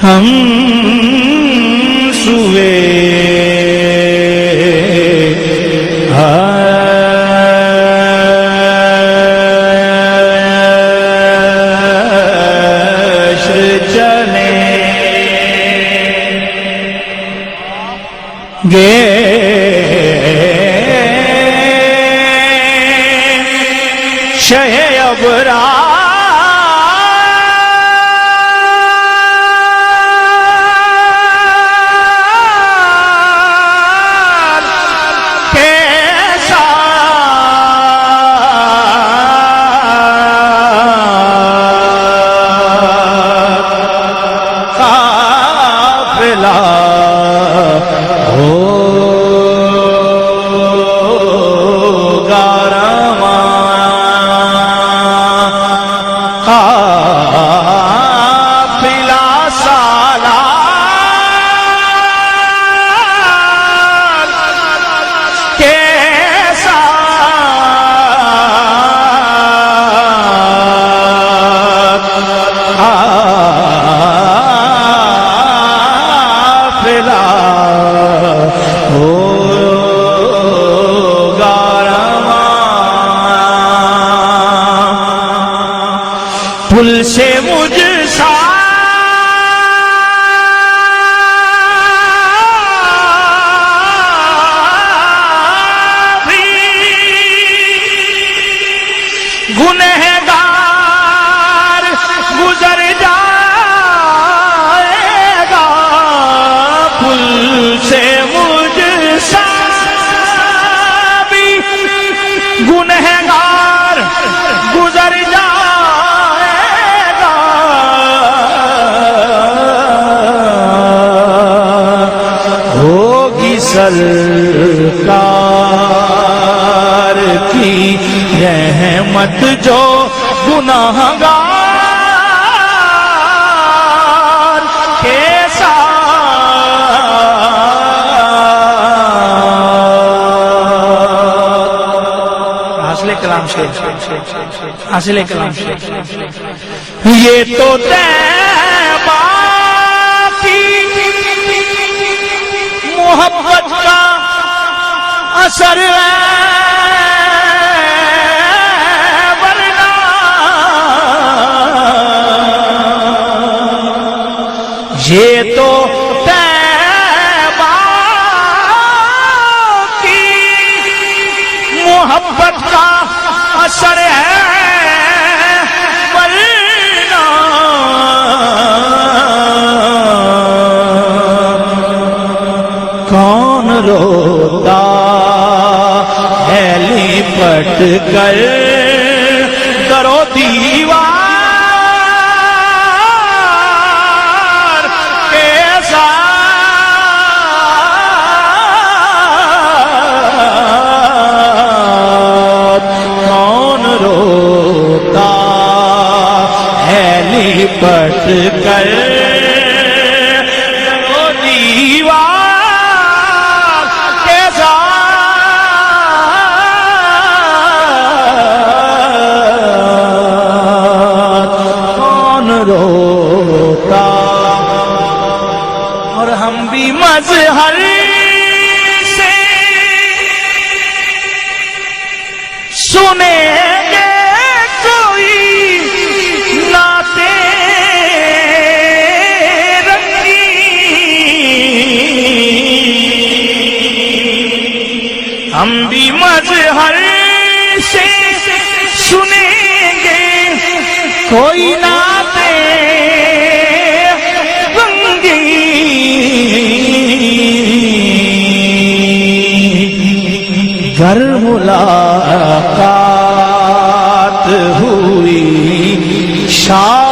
ہم سوئے حشر چلیں گے شہ ابرار پل سے مجھ سا بھی گنہگار گزر جائے گا، پل سے مجھ سا بھی گنہگار گزر جائے سرکار کی رحمت جو گناہگار کے ساتھ حاصل کلام شیخ حاصل کلام شیخ یہ تو طیبہ کی محبت کا اثر ہے، ورنہ یہ تو طیبہ کی محبت کا اثر ہے، ورنہ کون روتا ہے لپٹ کر در و دیوار کے ساتھ، کون روتا ہے لپٹ کر در و دیوار روتا، اور ہم بھی مظہر سے سنیں گے کوئی نعتیں رنگین، ہم بھی مظہر سے سنیں گے کوئی گر ملاقات ہوئی شام